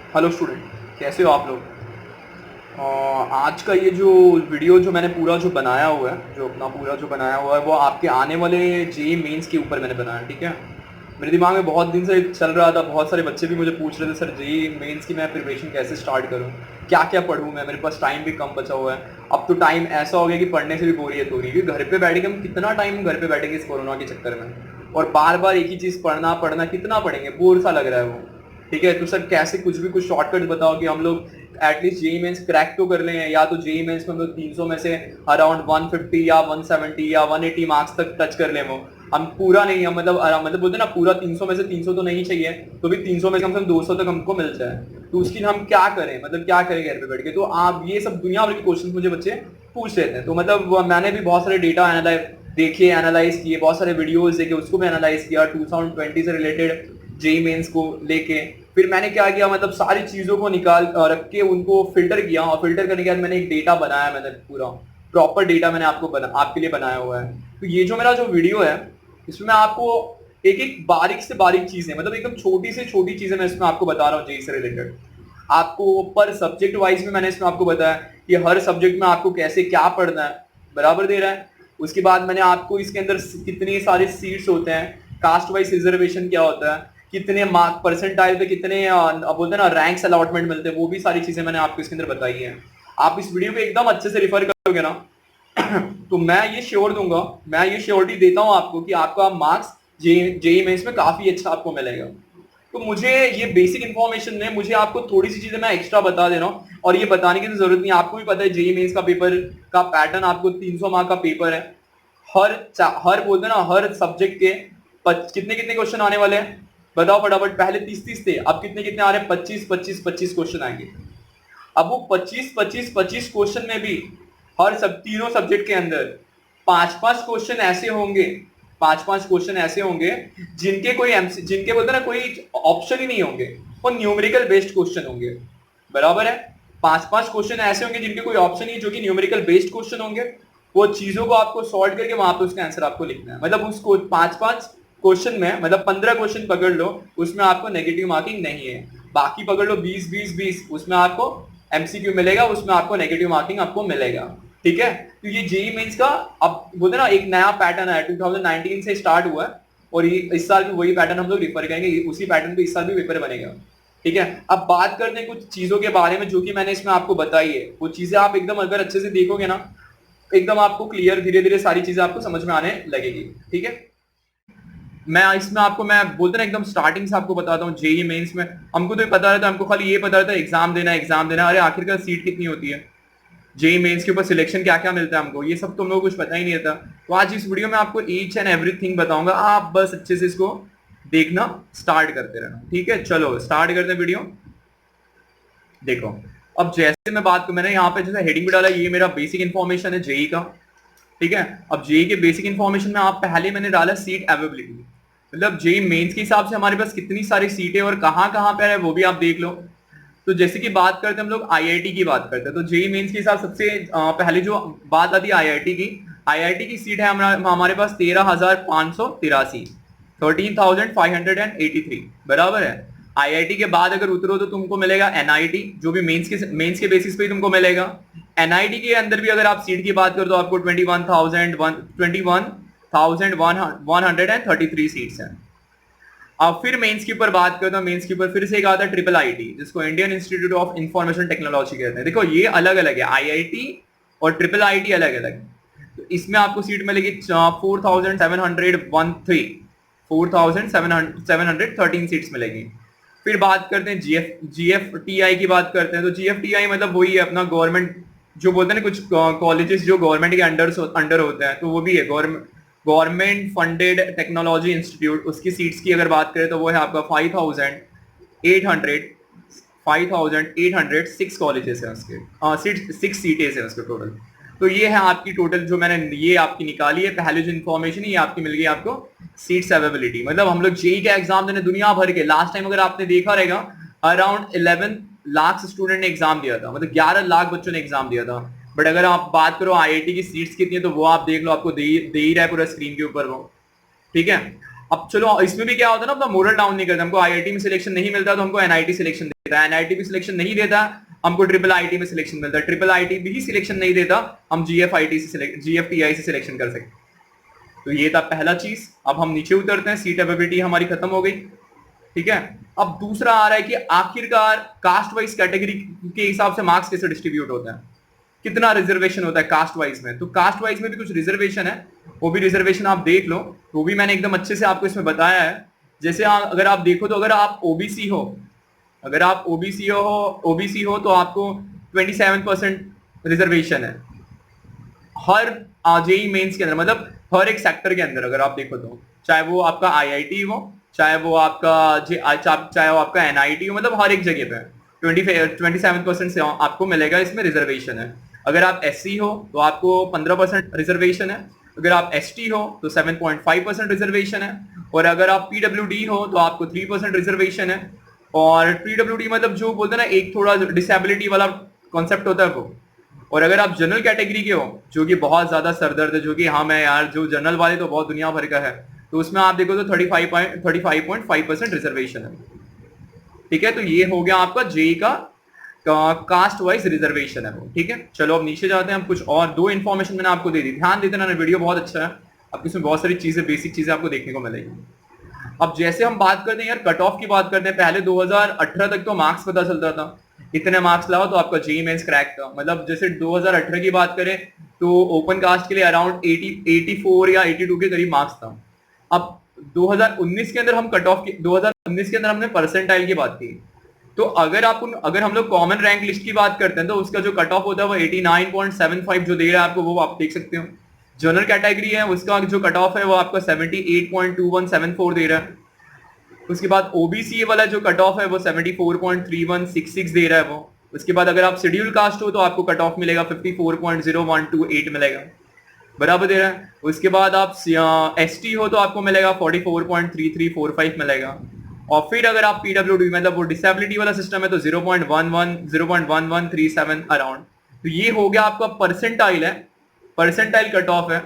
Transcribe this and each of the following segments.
Hello student, कैसे हो आप लोग? आज का ये जो वीडियो जो मैंने पूरा जो बनाया हुआ है, जो अपना पूरा जो बनाया हुआ है, वो आपके आने वाले जेई मेंस के ऊपर मैंने बनाया, ठीक है। मेरे दिमाग में बहुत दिन से चल रहा था, बहुत सारे बच्चे भी मुझे पूछ रहे थे सर जेई मेंस की मैं प्रिपरेशन कैसे स्टार्ट करूं, क्या क्या पढूं मैं, मेरे पास टाइम भी कम बचा हुआ है। अब तो टाइम ऐसा हो गया कि पढ़ने से भी बोरियत हो रही है, क्योंकि घर पे बैठेंगे हम, कितना टाइम घर पे बैठेंगे इस कोरोना के चक्कर में, और बार बार एक ही चीज़ पढ़ना पढ़ना, कितना पढ़ेंगे, बोर सा लग रहा है वो। ठीक है, तो सर कैसे कुछ भी कुछ शॉर्टकट बताओ कि हम लोग एटलीस्ट जेई मेंस क्रैक तो कर लें, या तो जेई मेंस में हम लोग 300 में से अराउंड 150 या 170 या 180 मार्क्स तक टच कर लें। वो हम पूरा नहीं, हम मतलब बोलते ना पूरा 300 में से 300 तो नहीं चाहिए, तो भी 300 में से कम से कम 200 तक हमको मिल जाए, तो उसकी हम क्या करें, मतलब क्या करें घर पे बैठ के। तो आप ये सब दुनिया भर के क्वेश्चन मुझे बच्चे पूछ लेते हैं, तो मतलब मैंने भी बहुत सारे डेटा देखे, एनालाइज किए, बहुत सारे वीडियोस देखे, उसको भी एनालाइज किया 2020 से रिलेटेड जेई मेंस को लेके। फिर मैंने क्या किया, मतलब सारी चीजों को निकाल रख के उनको फिल्टर किया, और फिल्टर करने के बाद मैंने एक डेटा बनाया, मैंने पूरा प्रॉपर डेटा मैंने आपके लिए बनाया हुआ है। तो ये जो मेरा जो वीडियो है, इसमें मैं आपको एक एक बारीक से बारीक चीजें, मतलब एकदम छोटी से छोटी चीजें मैं इसमें आपको बता रहा हूँ जेई से रिलेटेड। आपको पर सब्जेक्ट वाइज में मैंने इसमें आपको बताया कि हर सब्जेक्ट में आपको कैसे क्या पढ़ना है, बराबर दे रहा है। उसके बाद मैंने आपको इसके अंदर कितने सारे सीट्स होते हैं, कास्ट वाइज रिजर्वेशन क्या होता है, कितने मार्क परसेंटाइल पे कितने बोलते हैं ना रैंक्स अलॉटमेंट मिलते हैं, वो भी सारी चीजें मैंने आपको इसके अंदर बताई हैं। आप इस वीडियो को एकदम अच्छे से रिफर करोगे ना तो मैं ये श्योर दूंगा, मैं ये श्योरिटी देता हूँ आपको कि आपका मार्क्स जेई मेंस में काफी अच्छा आपको मिलेगा। तो मुझे ये बेसिक इन्फॉर्मेशन में मुझे आपको थोड़ी सी चीजें मैं एक्स्ट्रा बता दे रहा हूँ, और ये बताने की तो जरूरत नहीं, आपको भी पता है जेई मेंस का पेपर का पैटर्न, आपको 300 मार्क का पेपर है। हर हर बोलते ना हर सब्जेक्ट के कितने कितने क्वेश्चन आने वाले हैं, बताओ फटाफट। पहले 30-30 थे, अब कितने कितने आ रहे हैं, 25-25-25 क्वेश्चन आएंगे। अब वो 25-25-25 क्वेश्चन में भी हर सब तीनों सब्जेक्ट के अंदर 5-5 क्वेश्चन ऐसे होंगे, 5-5 क्वेश्चन ऐसे होंगे जिनके बोलते ना कोई ऑप्शन ही नहीं होंगे, वो न्यूमेरिकल बेस्ड क्वेश्चन होंगे, बराबर है। 5-5 क्वेश्चन ऐसे होंगे जिनके कोई ऑप्शन नहीं, जो कि न्यूमेरिकल बेस्ड क्वेश्चन होंगे। वो चीजों को आपको सॉल्व करके वहां पे उसका आंसर आपको लिखना है, मतलब उसको 5-5 क्वेश्चन में, मतलब 15 क्वेश्चन पकड़ लो, उसमें आपको नेगेटिव मार्किंग नहीं है। बाकी पकड़ लो 20-20-20, उसमें आपको एमसीक्यू मिलेगा, उसमें आपको नेगेटिव मार्किंग आपको मिलेगा। ठीक है, तो ये जेई मेंस का अब बोलते ना एक नया पैटर्न है, 2019 से स्टार्ट हुआ है, और ये इस साल भी वही पैटर्न हम लोग रिफर करेंगे, उसी पैटर्न पे इस साल भी पेपर बनेगा। ठीक है, अब बात करते हैं कुछ चीजों के बारे में जो कि मैंने इसमें आपको बताई है। वो चीजें आप एकदम अगर अच्छे से देखोगे ना, एकदम आपको क्लियर, धीरे धीरे सारी चीजें आपको समझ में आने लगेगी। ठीक है, मैं इसमें आपको, मैं बोलते ना एकदम स्टार्टिंग से आपको बताता हूँ। जेई मेंस में हमको तो पता रहता है, हमको खाली ये पता रहता है एग्जाम देना है, एग्जाम देना है, अरे आखिरकार सीट कितनी होती है, जेई मेंस के ऊपर सिलेक्शन क्या क्या मिलता है हमको, ये सब तुम लोग कुछ पता ही नहीं रहता। तो आज इस वीडियो में आपको ईच एंड एवरीथिंग बताऊंगा, आप बस अच्छे से इसको देखना, स्टार्ट करते रहना। ठीक है, चलो स्टार्ट करते हैं वीडियो। देखो, अब जैसे मैं बात करूं, मैंने यहाँ पे जैसे हेडिंग भी डाला, ये मेरा बेसिक इन्फॉर्मेशन है जेई का। ठीक है, अब जेई के बेसिक इन्फॉर्मेशन में आप पहले मैंने डाला सीट अवेलेबिलिटी, मतलब जेई मेंस के हिसाब से हमारे पास कितनी सारी सीटें और कहाँ कहाँ पे है वो भी आप देख लो। तो जैसे कि बात करते हैं हम लोग आईआईटी की बात करते हैं, तो जेई मेंस के हिसाब सबसे पहले जो बात आती है आईआईटी की, आईआईटी की सीट है हमारे पास 13,583, 13,583, बराबर है। आईआईटी के बाद अगर उतरो तो तुमको मिलेगा एनआईटी, जो भी मेंस के बेसिस पे ही तुमको मिलेगा। एनआईटी के अंदर भी अगर आप सीट की बात करो तो आपको 21,133 सीट्स हैं। अब फिर मेंस के ऊपर बात करता हूं, मेंस के ऊपर फिर से एक आता है ट्रिपल आईटी, जिसको Indian institute of information technology कहते हैं। देखो ये अलग अलग है, आईआईटी और ट्रिपल आईटी अलग अलग है। तो इसमें आपको सीट मिलेगी 4,713 सीट्स मिलेगी। फिर बात करते हैं जीएफटीआई की बात करते हैं, तो जीएफटीआई मतलब वही है अपना गवर्नमेंट, जो बोलते हैं ना कुछ कॉलेजेस जो गवर्नमेंट के अंडर होते हैं, तो वो भी है गवर्नमेंट फंडेड टेक्नोलॉजी इंस्टीट्यूट। उसकी सीट्स की अगर बात करें तो वो है आपका 5,806 कॉलेजेस है उसके, सीट 6 सीटें है उसके टोटल। तो ये है आपकी टोटल, जो मैंने ये आपकी निकाली है पहले जो इन्फॉर्मेशन है, ये आपकी मिल गई आपको सीट्स अवेलेबिलिटी। मतलब हम लोग जेई का एग्जाम देने दुनिया भर के, लास्ट टाइम अगर आपने देखा रहेगा अराउंड 11 लाख स्टूडेंट ने एग्जाम दिया था, मतलब 11 लाख बच्चों ने एग्जाम दिया था। बट अगर आप बात करो आईआईटी की सीट्स कितनी है, तो वो आप देख लो, आपको दे ही रहा है पूरा स्क्रीन के ऊपर वो। ठीक है, अब चलो इसमें भी क्या होता है ना, अपना मोरल डाउन नहीं करते, हमको आईआईटी में सिलेक्शन नहीं मिलता तो हमको एनआईटी सिलेक्शन देता है, एनआईटी भी सिलेक्शन नहीं देता हमको ट्रिपल आईटी में सिलेक्शन मिलता है, ट्रिपल आईटी भी सिलेक्शन नहीं देता हम जीएफटीआई से सिलेक्शन कर सकते। तो ये था पहला चीज। अब हम नीचे उतरते हैं, सीट एबिलिटी हमारी खत्म हो गई, ठीक है। अब दूसरा आ रहा है कि आखिरकार कास्ट वाइज कैटेगरी के हिसाब से मार्क्स कैसे डिस्ट्रीब्यूट होता है, कितना रिजर्वेशन होता है कास्ट वाइज में। तो कास्ट वाइज में भी कुछ रिजर्वेशन है, वो भी रिजर्वेशन आप देख लो, वो भी मैंने एकदम अच्छे से आपको इसमें बताया है। जैसे अगर आप देखो तो अगर आप ओबीसी हो, अगर आप ओबीसी हो तो आपको 27% रिजर्वेशन है हर जेई मेंस के अंदर, मतलब हर एक सेक्टर के अंदर अगर आप देखो तो, चाहे वो आपका आईआईटी हो, चाहे वो आपका एनआईटी हो, मतलब हर एक जगह पे 27% से आपको मिलेगा, इसमें रिजर्वेशन है। अगर आप एससी हो तो आपको 15% रिजर्वेशन है, अगर आप एसटी हो तो 7.5% रिजर्वेशन है, और अगर आप पीडब्ल्यूडी हो तो आपको 3% रिजर्वेशन है। और पीडब्ल्यूडी मतलब जो बोलते हैं ना, एक थोड़ा डिसेबिलिटी वाला कॉन्सेप्ट होता है वो। और अगर आप जनरल कैटेगरी के हो, जो कि बहुत ज्यादा सरदर्द है, जो कि हम है यार, जो जनरल वाले तो बहुत दुनिया भर का है, तो उसमें आप देखो तो 35.5% रिजर्वेशन है, ठीक है। तो ये हो गया आपका जेई का कास्ट वाइज रिजर्वेशन है वो, ठीक है। चलो अब नीचे जाते हैं हम, कुछ और दो इन्फॉर्मेशन मैंने आपको दे दी, ध्यान देते ना, वीडियो बहुत अच्छा है, आपको इसमें बहुत सारी चीजें, बेसिक चीजें आपको देखने को मिलेगी। अब जैसे हम बात करते हैं यार कट ऑफ की बात करते हैं, पहले 2018 तक तो मार्क्स पता चलता था, इतने मार्क्स लाओ तो आपका जेई मेंस क्रैक था। मतलब जैसे 2018 की बात करें तो ओपन कास्ट के लिए अराउंड 84 या 82 के करीब मार्क्स था। अब 2019 के अंदर हम कट ऑफ 2019 के अंदर हमने परसेंटाइल की बात की, तो अगर हम लोग कॉमन रैंक लिस्ट की बात करते हैं तो उसका जो कट ऑफ होता है वो 89.75 जो दे रहा है आपको, वो आप देख सकते हो। जनरल कैटेगरी है उसका जो कट ऑफ है वो आपका 78.2174 दे रहा है। उसके बाद ओबीसी वाला जो कट ऑफ है वो 74.3166 दे रहा है वो। उसके बाद अगर आप शेड्यूल कास्ट हो तो आपको कट ऑफ मिलेगा 54.0128 मिलेगा, बराबर दे रहा है। उसके बाद आप एसटी हो तो आपको मिलेगा 44.3345 मिलेगा। और फिर अगर आप पीडब्ल्यूडी मतलब वो डिसेबिलिटी वाला सिस्टम है तो 0.1137 अराउंड। तो ये हो गया आपका परसेंटाइल है, परसेंटाइल कट ऑफ है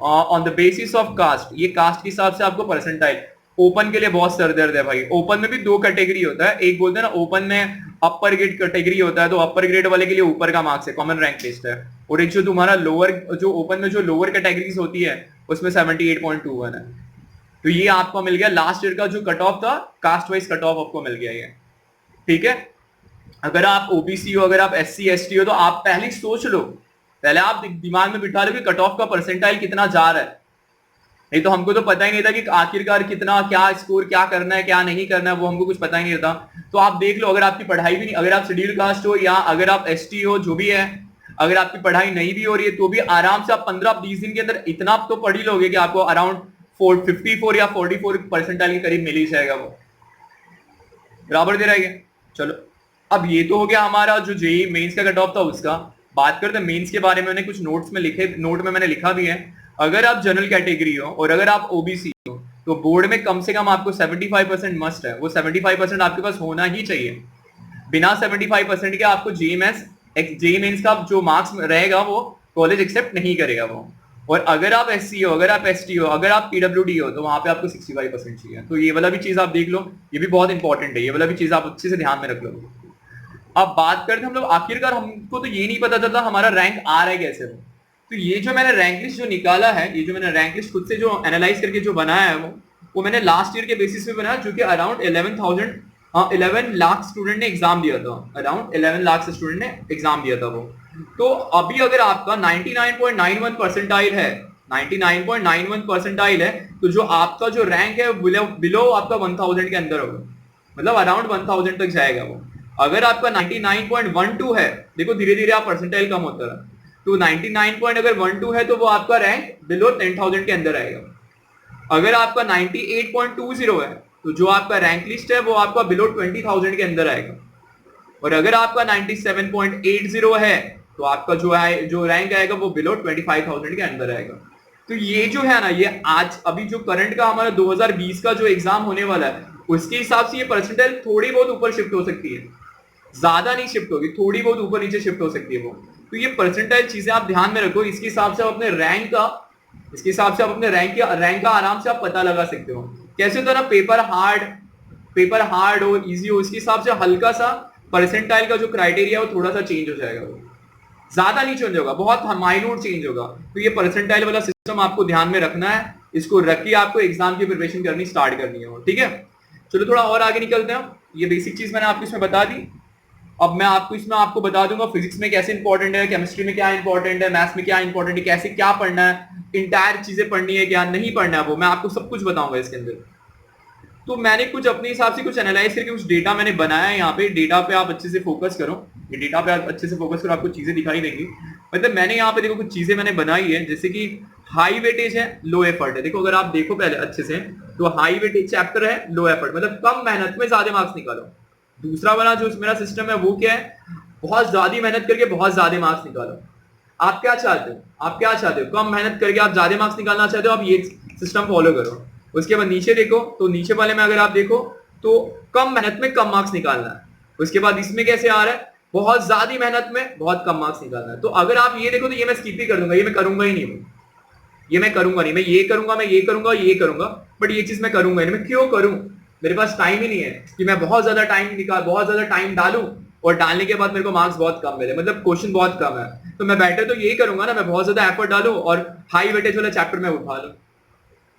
on the basis of caste, ये कास्ट के हिसाब से आपको परसेंटाइल। ओपन के लिए बहुत सरदर्द है भाई, ओपन में भी दो कैटेगरी होता है, एक बोलते हैं ना ओपन में अपर ग्रेड कैटेगरी होता है, तो अपर ग्रेड वाले के लिए ऊपर का मार्क्स है, कॉमन रैंक लिस्ट है। और एक जो तुम्हारा लोअर, जो ओपन में जो लोअर कैटेगरीज होती है उसमें 78.21 है। तो ये आपको मिल गया लास्ट ईयर का जो कट ऑफ था, कास्ट वाइज कट ऑफ आपको मिल गया ये, ठीक है। अगर आप ओबीसी हो, अगर आप एससी एसटी हो, तो आप पहले सोच लो, पहले आप दिमाग में बिठा लो कि कट ऑफ का परसेंटाइल कितना जा रहा है। नहीं तो हमको तो पता ही नहीं था कि आखिरकार कितना, क्या स्कोर, क्या करना है क्या नहीं करना है, वो हमको कुछ पता ही नहीं था। तो आप देख लो, अगर आपकी पढ़ाई भी नहीं, अगर आप शेड्यूल कास्ट हो या अगर आप एसटी हो, जो भी है, अगर आपकी पढ़ाई नहीं भी हो रही है तो भी आराम से आप 15-20 दिन के अंदर इतना आप तो पढ़ ही लोगे कि आपको अराउंड 54 या 44 परसेंटाइल के करीब मिल ही जाएगा वो, बराबर दे रहेगा। चलो अब ये तो हो गया हमारा जो जेई मेंस का कट ऑफ था उसका। बात करते हैं मेंस के बारे में, मैंने कुछ नोट में मैंने लिखा भी है। अगर आप जनरल कैटेगरी हो और अगर आप ओबीसी हो तो बोर्ड में कम से कम आपको 75% मस्ट है, वो 75% आपके पास होना ही चाहिए। बिना 75% के आपको जेई मेंस का जो मार्क्स रहेगा वो कॉलेज एक्सेप्ट नहीं करेगा वो। और अगर आप एससी हो, अगर आप एसटी हो, अगर आप पीडब्ल्यूडी हो तो वहां पे आपको 65% चाहिए। तो ये वाला भी चीज आप देख लो, ये भी बहुत इंपॉर्टेंट है, ये वाला भी चीज आप अच्छे से ध्यान में रख लो। अब बात करते हैं हम लोग, आखिरकार हमको तो ये नहीं पता चलता हमारा रैंक आ रहा है कैसे वो। तो ये जो मैंने रैंक लिस्ट जो निकाला है, ये जो मैंने रैंक लिस्ट खुद से जो एनालाइज करके जो बनाया है वो मैंने लास्ट ईयर के बेसिस पे बनाया, जो कि अराउंड 11 लाख स्टूडेंट ने एग्जाम दिया था, अराउंड 11 लाख स्टूडेंट ने एग्जाम दिया था वो। तो अभी अगर आपका 99.91 परसेंटाइल है, 99.91 परसेंटाइल है, तो जो आपका जो रैंक है बिलो आपका 1000 के अंदर होगा, मतलब अराउंड 1000 तक जाएगा वो। अगर आपका 99.12 है, देखो धीरे धीरे आप परसेंटाइल कम होता रहा, तो 99.12 है तो वो आपका रैंक बिलो 10,000 के अंदर आएगा। अगर आपका 98.20 है तो जो आपका रैंक लिस्ट है वो आपका बिलो 20,000 के अंदर आएगा। और अगर आपका 97.80 है तो आपका जो रैंक आएगा वो बिलो 25,000 के अंदर आएगा। तो ये जो है ना, ये आज अभी जो करंट का हमारा 2020 का जो एग्जाम होने वाला है उसके हिसाब से ये परसेंटाइल थोड़ी बहुत ऊपर शिफ्ट हो सकती है, ज्यादा नहीं शिफ्ट होगी, थोड़ी बहुत ऊपर नीचे शिफ्ट हो सकती है वो। तो ये परसेंटाइल चीजें आप ध्यान में रखो, इसके हिसाब से आप अपने रैंक का इसके हिसाब से आप अपने रैंक का आराम से आप पता लगा सकते हो। कैसे होता है ना, पेपर हार्ड हो, इजी हो, इसके हिसाब से हल्का सा परसेंटाइल का जो क्राइटेरिया है वो थोड़ा सा चेंज हो जाएगा, वो ज्यादा नहीं चेंज होगा, बहुत माइन्यूट चेंज होगा। तो ये परसेंटाइल वाला सिस्टम आपको ध्यान में रखना है, इसको रख के आपको एग्जाम की प्रिपरेशन करनी स्टार्ट करनी है, ठीक है। चलो थोड़ा और आगे निकलते हैं। ये बेसिक चीज मैंने आपको इसमें बता दी। अब मैं आपको बता दूंगा फिजिक्स में कैसे इंपॉर्टेंट है, केमिस्ट्री में क्या इंपॉर्टेंट है, मैथ्स में क्या इंपॉर्टेंट है, कैसे क्या पढ़ना है, इंटायर चीजें पढ़नी है क्या नहीं पढ़ना है, वो मैं आपको सब कुछ बताऊंगा इसके अंदर। तो मैंने कुछ अपने हिसाब से कुछ एनालाइज करके कुछ डेटा मैंने बनाया है यहाँ पे। डेटा पे आप अच्छे से फोकस करो, ये डेटा पे आप अच्छे से फोकस करो, आपको चीजें दिखाई देंगी। मतलब मैंने यहाँ पे देखो कुछ चीजें मैंने बनाई है, जैसे कि हाई वेटेज है, लो एफर्ट है। देखो अगर आप देखो पहले अच्छे से, तो हाई वेटेज चैप्टर है, लो एफर्ट मतलब कम मेहनत में ज्यादा मार्क्स निकालो। दूसरा वाला जो मेरा सिस्टम है वो क्या है, बहुत ज्यादा मेहनत करके बहुत ज्यादा मार्क्स निकालो। आप क्या चाहते हो, कम मेहनत करके आप ज्यादा मार्क्स निकालना चाहते हो, आप ये सिस्टम फॉलो करो। उसके बाद नीचे देखो, तो नीचे वाले में अगर आप देखो तो कम मेहनत में कम मार्क्स निकालना है। उसके बाद इसमें कैसे आ रहा है, बहुत ज्यादा मेहनत में बहुत कम मार्क्स निकालना है। तो अगर आप ये देखो तो ये मैं स्किप ही कर दूंगा, ये मैं करूंगा ही नहीं, ये मैं करूंगा नहीं, मैं ये करूंगा, बट ये चीज मैं करूंगा नहीं। मैं क्यों करूं, मेरे पास टाइम ही नहीं है कि मैं बहुत ज्यादा टाइम डालूं और डालने के बाद मेरे को मार्क्स बहुत कम मिले, मतलब क्वेश्चन बहुत कम है। तो मैं बेटर तो यही करूंगा ना, मैं बहुत ज्यादा एफर्ट डालूं और हाई वेटेज वाला चैप्टर में उठा लूं,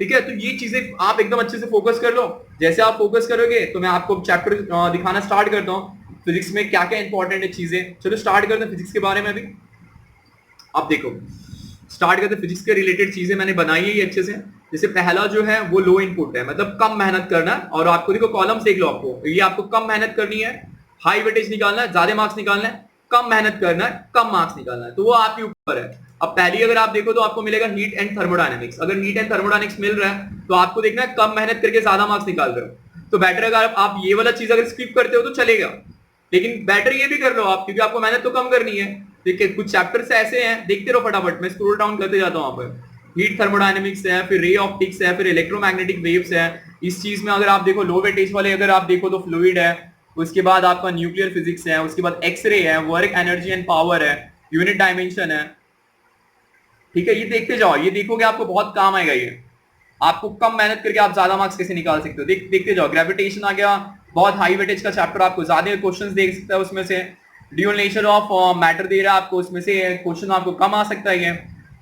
ठीक है। तो ये चीजें आप एकदम अच्छे से फोकस कर लो। जैसे आप फोकस करोगे तो मैं आपको चैप्टर दिखाना स्टार्ट करता हूँ, फिजिक्स में क्या क्या इंपॉर्टेंट है चीजें। चलो स्टार्ट करते हैं फिजिक्स के बारे में। अभी आप देखो, स्टार्ट करते हैं फिजिक्स के रिलेटेड चीजें मैंने बनाई है ये अच्छे से। जैसे पहला जो है वो लो इनपुट है, मतलब कम मेहनत करना है। और आपको देखो कॉलम्स देख लो, आपको ये आपको कम मेहनत करनी है, हाई वेटेज निकालना है, ज्यादा मार्क्स निकालना है, कम मेहनत करना है, कम मार्क्स निकालना है, तो वो आपके ऊपर है। अब पहली अगर आप देखो तो आपको मिलेगा हीट एंड थर्मोडायनेमिक्स। अगर हीट एंड थर्मोडायनेमिक्स मिल रहा है तो आपको देखना है कम मेहनत करके ज्यादा मार्क्स निकाल रहे हो। तो बेटर अगर आप ये वाला चीज अगर स्किप करते हो तो चलेगा, लेकिन बेटर ये भी कर लो आप, क्योंकि आपको मेहनत तो कम करनी है। देखिए कुछ चैप्टर्स ऐसे हैं, देखते रहो फटाफट, मैं स्क्रॉल डाउन करते जाता हूं। वहां पर हीट थर्मोडायनेमिक्स है, फिर रे ऑप्टिक्स है, फिर इलेक्ट्रोमैग्नेटिक वेव्स है। इस चीज में अगर आप देखो लो वेटेज वाले अगर आप देखो तो फ्लूइड है, उसके बाद आपका न्यूक्लियर फिजिक्स है, उसके बाद एक्सरे है, वर्क एनर्जी एंड पावर है, यूनिट डायमेंशन है, ठीक है। ये देखते जाओ, ये देखोगे आपको बहुत काम आएगा। ये आपको कम मेहनत करके आप ज्यादा मार्क्स कैसे निकाल सकते हो, देखते जाओ। ग्रेविटेशन आ गया, बहुत हाई वेटेज का चैप्टर, आपको ज्यादा क्वेश्चंस देख सकता है उसमें से। ड्यूअल नेचर ऑफ मैटर दे रहा है आपको, उसमें से क्वेश्चन आपको कम आ सकता है।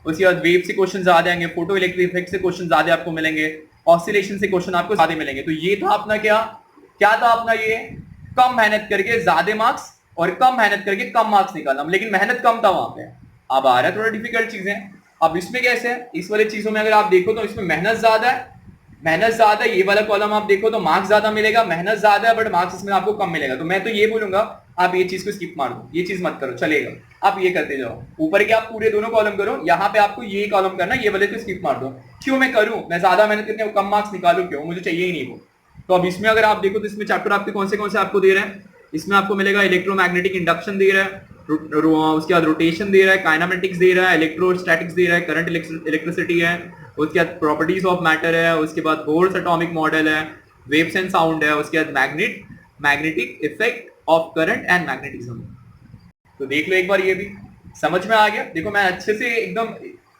उसके बाद वेव से क्वेश्चन ज्यादा आएंगे, फोटो इलेक्ट्रिक इफेक्ट से क्वेश्चन ज्यादा आपको मिलेंगे, ऑसिलेशन से क्वेश्चन आपको ज्यादा मिलेंगे। तो ये था अपना क्या था अपना, ये कम मेहनत करके ज्यादा मार्क्स और कम मेहनत करके कम मार्क्स निकालना, लेकिन मेहनत कम था वहां पे। अब आ रहा है थोड़ा डिफिकल्ट चीजें। अब इसमें कैसे है, इस वाले चीजों में अगर आप देखो तो इसमें मेहनत ज्यादा है, ये वाला कॉलम आप देखो तो मार्क्स ज्यादा मिलेगा, मेहनत ज्यादा है बट मार्क्स इसमें आपको कम मिलेगा। तो मैं तो ये बोलूंगा आप ये चीज को स्किप मार दो, ये चीज मत करो, चलेगा। आप ये करते जाओ, ऊपर के आप पूरे दोनों कॉलम करो, यहाँ पे आपको ये कॉलम करना, ये वाले को स्किप मार दो। क्यों मैं करूं, मैं ज्यादा मेहनत करके कम मार्क्स निकालू क्यों, मुझे चाहिए ही नहीं वो। तो अब इसमें अगर आप देखो तो इसमें चैप्टर आपके कौन से आपको दे रहे हैं। इसमें आपको मिलेगा इलेक्ट्रोमैग्नेटिक इंडक्शन दे रहा है, उसके बाद रोटेशन दे रहा है, काइनेमेटिक्स दे रहा है, इलेक्ट्रोस्टैटिक्स दे रहा है, करंट इलेक्ट्रिसिटी है, उसके बाद प्रॉपर्टीज ऑफ मैटर है, उसके बाद बोर्स एटॉमिक मॉडल है, वेव्स एंड साउंड है, उसके बाद magnetic effect of current and magnetism. तो देख लो एक बार, ये भी समझ में आ गया। देखो मैं अच्छे से एकदम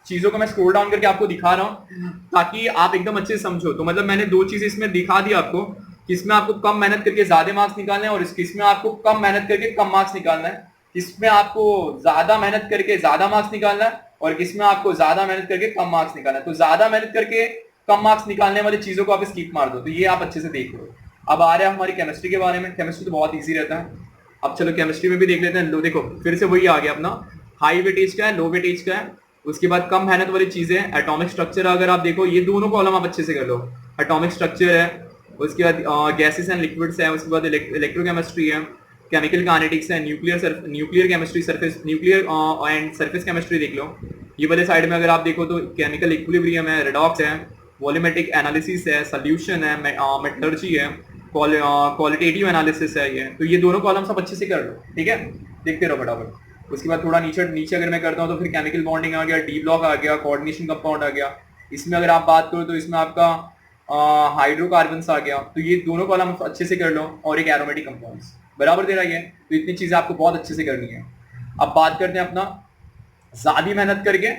चीजों को मैं स्क्रॉल डाउन करके आपको दिखा रहा हूँ ताकि आप एकदम अच्छे से समझो। तो मतलब मैंने दो चीजें इसमें दिखा दी आपको, किसमें आपको कम मेहनत करके ज्यादा मार्क्स निकालने हैं और किसमें आपको कम मेहनत करके कम मार्क्स निकालना है, किसमें आपको ज्यादा मेहनत करके ज्यादा मार्क्स निकालना है और किसमें आपको ज्यादा मेहनत करके कम मार्क्स निकालना है। तो ज्यादा मेहनत करके कम मार्क्स निकालने वाली चीजों को आप स्किप मार दो। तो ये आप अच्छे से देख लो। अब आ रहा है हमारी केमिस्ट्री के बारे में। केमिस्ट्री तो बहुत ईजी रहता है। अब चलो केमिस्ट्री में भी देख लेते हैं। लो देखो फिर से वही आ गया अपना, हाई वेटेज का है, लो वेटेज का है, उसके बाद कम मेहनत वाली चीजें। एटॉमिक स्ट्रक्चर अगर आप देखो, ये दोनों कॉलम आप अच्छे से कर लो। एटॉमिक स्ट्रक्चर है, उसके बाद गैसेस एंड लिक्विड्स है, उसके बाद इलेक्ट्रोकेमिस्ट्री है, केमिकल काइनेटिक्स है, nuclear chemistry, nuclear and surface chemistry देख लो। ये वाले साइड में अगर आप देखो तो केमिकल इक्विलिब्रियम है, रेडॉक्स है, वॉल्यूमेट्रिक एनालिसिस है, सोल्यूशन है, मेटलर्जी है, क्वालिटेटिव एनालिसिस है। ये तो ये दोनों कॉलम सब अच्छे से कर लो, ठीक है। देखते रहो फटाफट। उसके बाद थोड़ा नीचे अगर मैं करता हूँ तो फिर केमिकल बॉन्डिंग आ गया, डी ब्लॉक आ गया, कोऑर्डिनेशन कंपाउंड आ गया। इसमें अगर आप बात करो तो इसमें आपका हाइड्रोकार्बन्स आ गया। तो ये दोनों कॉलम अच्छे से कर लो और एक एरोमेटिक कंपाउंड्स बराबर दे रहा है। तो इतनी चीजें आपको बहुत अच्छे से करनी है। अब बात करते हैं अपना ज्यादा मेहनत करके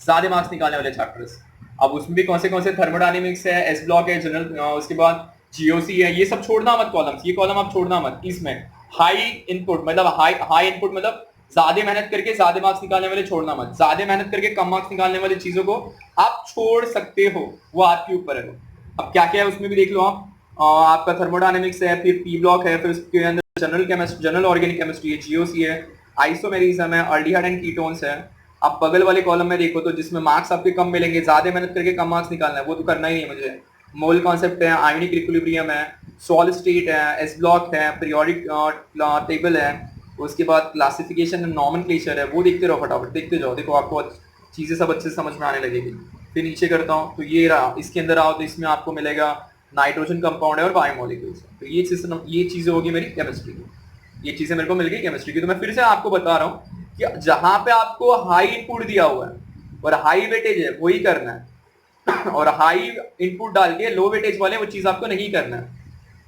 ज्यादा मार्क्स निकालने वाले चैप्टर्स। अब उसमें भी कौन से थर्मोडायनेमिक्स है, एस ब्लॉक है, जनरल, उसके बाद जीओसी है, ये सब छोड़ना मत कॉलम्स, ये कॉलम आप छोड़ना मत। इसमें हाई इनपुट मतलब हाई इनपुट मतलब ज्यादा मेहनत करके ज्यादा मार्क्स निकालने वाले छोड़ना मत, ज्यादा मेहनत करके कम मार्क्स निकालने वाली चीजों को आप छोड़ सकते हो, वो आपके ऊपर है। अब क्या क्या है उसमें भी देख लो आप। आपका थर्मोडायनेमिक्स है, फिर पी ब्लॉक है, फिर उसके अंदर general chemistry, general organic chemistry है, जीओसी है, आइसोमेरिज्म है, अल्डिहाइड एंड कीटोन्स है। आप बगल वाले कॉलम में देखो तो जिसमें मार्क्स आपके कम मिलेंगे, ज्यादा मेहनत करके कम मार्क्स निकालना है, वो तो करना ही नहीं है मुझे। मोल कॉन्सेप्ट है, आयोनिक इक्विलिब्रियम है, सॉलिड स्टेट है, एस ब्लॉक है, पीरियोडिक टेबल है, उसके बाद क्लासिफिकेशन एंड नॉमेनक्लेचर है, वो देखते रहो, फटाफट देखते जाओ, देखो आपको चीजें सब अच्छे से समझ में आने लगेगी। फिर नीचे करता हूँ तो ये रहा, इसके अंदर आओ तो इसमें आपको मिलेगा नाइट्रोजन कंपाउंड है और बायोमोलिक्यूल्स। तो ये चीजें होगी मेरी केमिस्ट्री की, ये चीजें मेरे को मिल गई केमिस्ट्री की। तो मैं फिर से आपको बता रहा हूँ कि जहां पे आपको हाई इनपुट दिया हुआ है और हाई वेटेज है वही करना है, और हाई इनपुट डाल के लो वेटेज वाले वो चीज आपको नहीं करना है।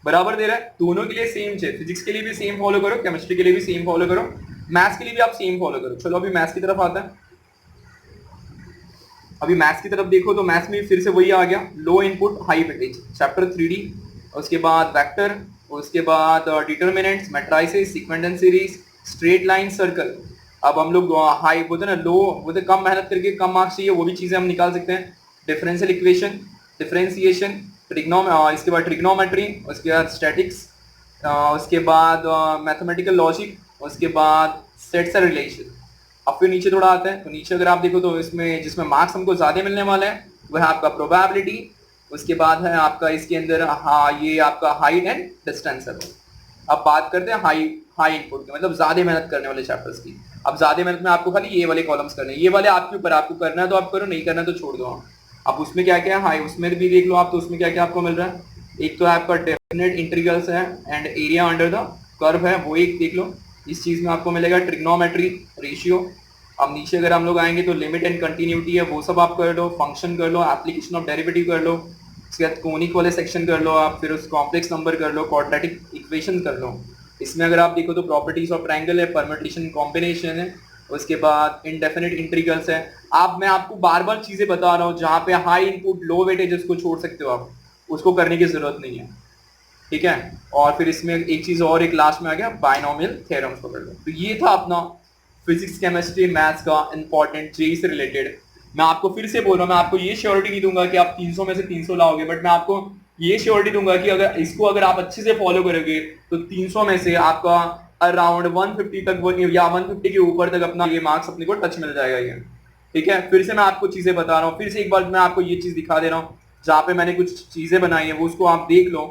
बराबर दे रहा है, दोनों के लिए सेम है, फिजिक्स के लिए भी सेम फॉलो करो, केमिस्ट्री के लिए भी सेम फॉलो करो, मैथ्स के लिए भी आप सेम फॉलो करो। चलो अभी मैथ्स की तरफ आता है। अभी मैथ्स की तरफ देखो तो मैथ्स में फिर से वही आ गया, लो input high weightage, chapter 3D, उसके बाद वेक्टर, उसके बाद determinants, matrices, sequence and series, straight line, circle. अब हम लोग हाई बोलते ना, लो बोलते कम मेहनत करके कम मार्क्स चाहिए, वो भी चीजें हम निकाल सकते हैं। डिफरेंशियल इक्वेशन, डिफरेंशिएशन, इसके बाद ट्रिग्नोमेट्री, उसके बाद स्टैटिक्स, उसके बाद मैथमेटिकल लॉजिक, उसके बाद सेट्स एंड रिलेशन। अब फिर नीचे थोड़ा आता है तो नीचे अगर आप देखो तो इसमें जिसमें मार्क्स हमको ज्यादा मिलने वाले हैं वह है आपका प्रोबेबिलिटी, उसके बाद है आपका इसके अंदर ये आपका हाइट एंड डिस्टेंस है। अब बात करते हैं हाई हाई इनपुट की, मतलब ज्यादा मेहनत करने वाले चैप्टर्स की। अब ज्यादा मेहनत में आपको खाली ये वाले कॉलम्स करने हैं, ये वाले आपके ऊपर, आपको करना है तो आप करो, नहीं करना है तो छोड़ दो। अब उसमें क्या क्या है हाई, उसमें भी देख लो आप, तो उसमें क्या क्या आपको मिल रहा है। एक तो आपका डेफिनेट इंटीग्रल्स है and area under the curve है, वो एक देख लो। इस चीज में आपको मिलेगा ट्रिग्नोमेट्री, रेशियो। अब नीचे अगर हम लोग आएंगे तो लिमिट एंड कंटिन्यूटी है, वो सब आप कर लो, फंक्शन कर लो, एप्लीकेशन ऑफ डेरिवेटिव कर लो, उसके बाद कोनिक वाले सेक्शन कर लो आप, फिर उस कॉम्प्लेक्स नंबर कर लो, क्वाड्रेटिक इक्वेशन कर लो। इसमें अगर आप देखो तो प्रॉपर्टीज ऑफ ट्रायंगल है, परम्यूटेशन कॉम्बिनेशन है, उसके बाद इनडेफिनेट इंटीग्रल्स है। आप मैं आपको बार बार चीजें बता रहा हूँ, जहाँ पे हाई इनपुट लो वेटेज उसको छोड़ सकते हो आप, उसको करने की जरूरत नहीं है, ठीक है। और फिर इसमें एक चीज और, एक लास्ट में आ गया बायनोमियल थ्योरम्स पकड़ लो। तो ये था अपना फिजिक्स केमिस्ट्री मैथ्स का इंपॉर्टेंट जेई से रिलेटेड। मैं आपको फिर से बोल रहा हूँ, मैं आपको ये श्योरिटी नहीं दूंगा कि आप 300 में से 300 लाओगे, बट मैं आपको ये श्योरिटी दूंगा कि अगर इसको अगर आप अच्छे से फॉलो करोगे तो 300 में से आपका अराउंड 150 तक या 150 के ऊपर तक अपना ये मार्क्स अपने को टच मिल जाएगा ये, ठीक है। फिर से मैं आपको चीजें बता रहा हूँ, फिर से एक बार मैं आपको ये चीज दिखा दे रहा हूँ, जहाँ पे मैंने कुछ चीजें बनाई है वो उसको आप देख लो।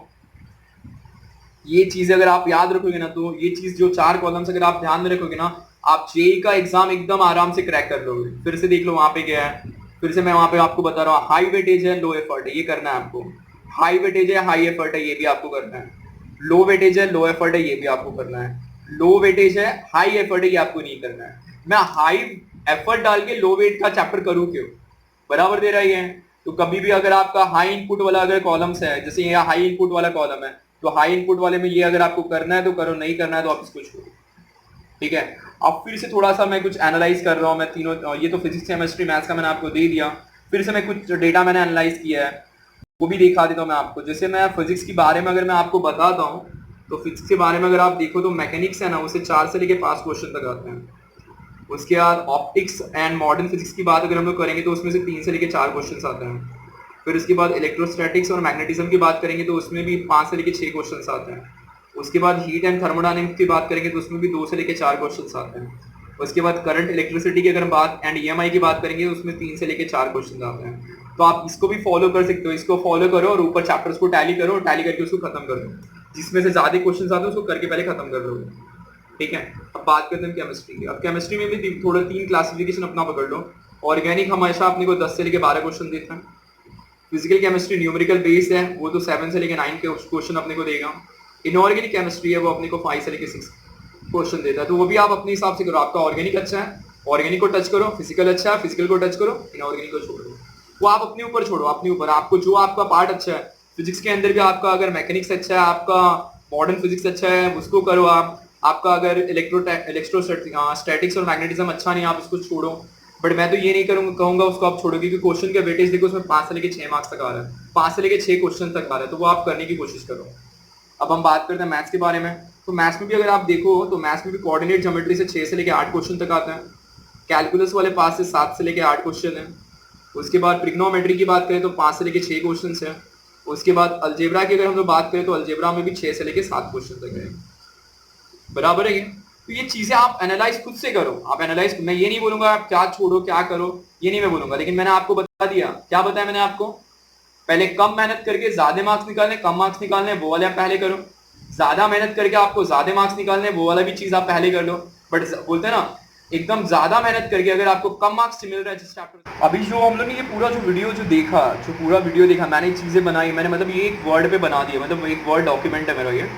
ये चीज अगर आप याद रखोगे ना, तो ये चीज जो 4 कॉलम्स अगर आप ध्यान में रखोगे ना, आप जेई का एग्जाम एकदम आराम से क्रैक कर लोगे। फिर से देख लो वहां पे क्या है, फिर से मैं वहां पे आपको बता रहा हूँ, हाई वेटेज है लो एफर्ट है, ये करना है आपको। हाई वेटेज है हाई एफर्ट है, ये भी आपको करना है। लो वेटेज है लो एफर्ट है, ये भी आपको करना है। लो वेटेज है हाई एफर्ट है, ये आपको नहीं करना है। मैं हाई एफर्ट डाल के लो वेट का चैप्टर करूँ क्यों, बराबर दे रहा है। तो कभी भी अगर आपका हाई इनपुट वाला अगर कॉलम्स है, जैसे ये हाई इनपुट वाला कॉलम है, तो हाई इनपुट वाले में ये अगर आपको करना है तो करो, नहीं करना है तो आप इसको छोड़ो, ठीक है। अब फिर से थोड़ा सा मैं कुछ एनालाइज कर रहा हूँ, मैं तीनों, ये तो फिजिक्स केमिस्ट्री मैथ्स का मैंने आपको दे दिया, फिर से मैं कुछ डेटा मैंने एनालाइज किया है वो भी दिखा देता हूँ मैं आपको। जैसे मैं फिजिक्स के बारे में अगर मैं आपको बताता हूँ, तो फिजिक्स के बारे में अगर आप देखो तो मैकेनिक्स है ना, उसे 4 से लेके 5 क्वेश्चन तक आते हैं। उसके बाद ऑप्टिक्स एंड मॉडर्न फिजिक्स की बात अगर हम लोग करेंगे तो उसमें से 3 से लेके 4 क्वेश्चन आते हैं। फिर उसके बाद इलेक्ट्रोस्टैटिक्स और मैग्नेटिज्म की बात करेंगे तो उसमें भी 5 से लेके 6 क्वेश्चंस आते हैं। उसके बाद हीट एंड थर्मोडायनेमिक्स की बात करेंगे तो उसमें भी 2 से लेके 4 क्वेश्चंस आते हैं। उसके बाद करंट इलेक्ट्रिसिटी की अगर बात एंड ईएमआई की बात करेंगे तो उसमें 3 से लेके 4 क्वेश्चन आते हैं। तो आप इसको भी फॉलो कर सकते हो, इसको फॉलो करो और ऊपर चैप्टर्स को टैली करो, टैली करके उसको खत्म कर दो, जिसमें से ज्यादा क्वेश्चन आते हैं उसको करके पहले खत्म कर लोगे, ठीक है। अब बात करते हैं केमिस्ट्री की। अब केमिस्ट्री में भी थोड़ा 3 क्लासिफिकेशन अपना पकड़ लो। ऑर्गेनिक हमेशा अपने को 10 से लेके 12 क्वेश्चन देता है। फिजिकल केमिस्ट्री न्यूमेरिकल बेस्ड है, वो तो 7 से लेके 9 के क्वेश्चन अपने को देगा। इनऑर्गेनिक केमिस्ट्री है वो अपने को 5 से लेके 6 क्वेश्चन देता है। तो वो भी आप अपने हिसाब से करो, आपका ऑर्गेनिक अच्छा है ऑर्गेनिक को टच करो, फिजिकल अच्छा है फिजिकल को टच करो, इनऑर्गेनिक को छोड़ दो। वो आप अपने ऊपर छोड़ो, अपने ऊपर आपको जो आपका पार्ट अच्छा है। फिजिक्स के अंदर भी आपका अगर मैकेनिक्स अच्छा है, आपका मॉडर्न फिजिक्स अच्छा है, उसको करो आप। आपका अगर इलेक्ट्रोस्टैटिक्स और मैग्नेटिज्म अच्छा नहीं, आप उसको छोड़ो। बट मैं तो ये नहीं करूंगा, कहूंगा उसको आप छोड़ो, क्योंकि क्वेश्चन का वेटेज देखो उसमें 5 से लेके 6 मार्क्स तक आ रहा है, 5 से लेके 6 क्वेश्चन तक आ रहा है, तो वो आप करने की कोशिश करो। अब हम बात करते हैं मैथ्स के बारे में। तो मैथ्स में भी अगर आप देखो तो मैथ्स में भी कोऑर्डिनेट ज्योमेट्री से 6 से लेके 8 क्वेश्चन तक आते हैं, कैलकुलस वाले पास से 7 से लेके 8 क्वेश्चन है। उसके बाद ट्रिग्नोमेट्री की बात करें तो 5 से लेके 6 क्वेश्चन है। उसके बाद अलजेब्रा की अगर हम लोग बात करें तो अलजेब्रा में भी 6 से लेके 7 क्वेश्चन तक है, बराबर है। तो ये चीजें आप एनालाइज खुद से करो, आप एनालाइज, मैं ये नहीं बोलूंगा आप क्या छोड़ो क्या करो, ये नहीं मैं बोलूंगा, लेकिन मैंने आपको बता दिया, क्या बताया मैंने आपको, पहले कम मेहनत करके ज्यादा मार्क्स निकालने, कम मार्क्स निकालने वो वाले आप पहले करो, ज्यादा मेहनत करके आपको ज्यादा मार्क्स निकालने वो वाला भी चीज आप पहले कर लो। बट बोलते हैं ना, एकदम ज्यादा मेहनत करके अगर आपको कम मार्क्स मिल रहा है जिस चैप्टर, अभी जो हम लोग ने ये पूरा जो वीडियो जो देखा, जो पूरा वीडियो देखा, मैंने चीजें बनाई, मैंने मतलब ये एक वर्ड पे बना दिया, मतलब एक वर्ड डॉक्यूमेंट है मेरा ये,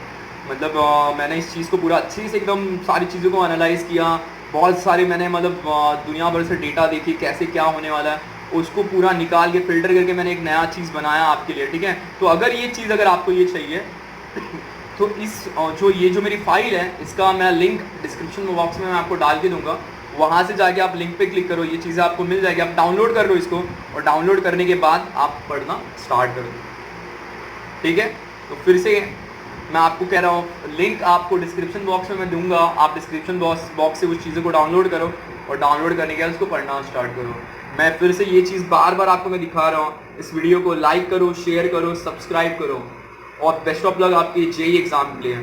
मतलब मैंने इस चीज़ को पूरा अच्छे से एकदम सारी चीज़ों को एनालाइज किया, बहुत सारे मैंने मतलब दुनिया भर से डेटा देखी कैसे क्या होने वाला है, उसको पूरा निकाल के फिल्टर करके मैंने एक नया चीज़ बनाया आपके लिए, ठीक है। तो अगर ये चीज़ अगर आपको ये चाहिए तो इस जो मेरी फाइल है इसका मैं लिंक डिस्क्रिप्शन बॉक्स में मैं आपको डाल के दूंगा, वहाँ से जाके आप लिंक पे क्लिक करो, ये चीज़ें आपको मिल जाएगी, आप डाउनलोड कर लो इसको, और डाउनलोड करने के बाद आप पढ़ना स्टार्ट कर दो, ठीक है। तो फिर से मैं आपको कह रहा हूँ, लिंक आपको डिस्क्रिप्शन बॉक्स में मैं दूंगा, आप डिस्क्रिप्शन बॉक्स से उस चीज़ों को डाउनलोड करो, और डाउनलोड करने के बाद उसको पढ़ना स्टार्ट करो। मैं फिर से ये चीज़ बार बार आपको मैं दिखा रहा हूँ, इस वीडियो को लाइक करो, शेयर करो, सब्सक्राइब करो, और बेस्ट ऑफ लक आपकी जेईई एग्जाम के लिए,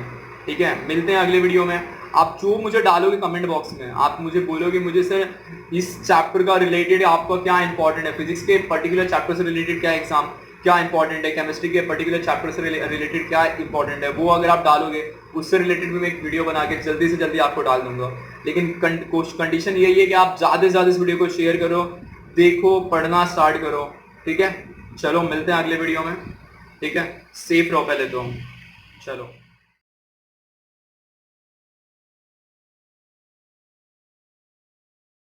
ठीक है। मिलते हैं अगले वीडियो में। आप जो मुझे डालोगे कमेंट बॉक्स में, आप मुझे बोलोगे मुझे सर इस चैप्टर का रिलेटेड आपका क्या इंपॉर्टेंट है, फिजिक्स के पर्टिकुलर चैप्टर से रिलेटेड क्या एग्जाम क्या इंपॉर्टेंट है, केमिस्ट्री के पर्टिकुलर चैप्टर से रिलेटेड क्या इंपॉर्टेंट है, वो अगर आप डालोगे उससे रिलेटेड भी मैं एक वीडियो बना के जल्दी से जल्दी आपको डाल दूंगा। लेकिन कंडीशन यही है कि आप ज़्यादा से ज़्यादा इस वीडियो को शेयर करो, देखो, पढ़ना स्टार्ट करो, ठीक है। चलो मिलते हैं अगले वीडियो में, ठीक है। सेफ रहो पहले तो, चलो।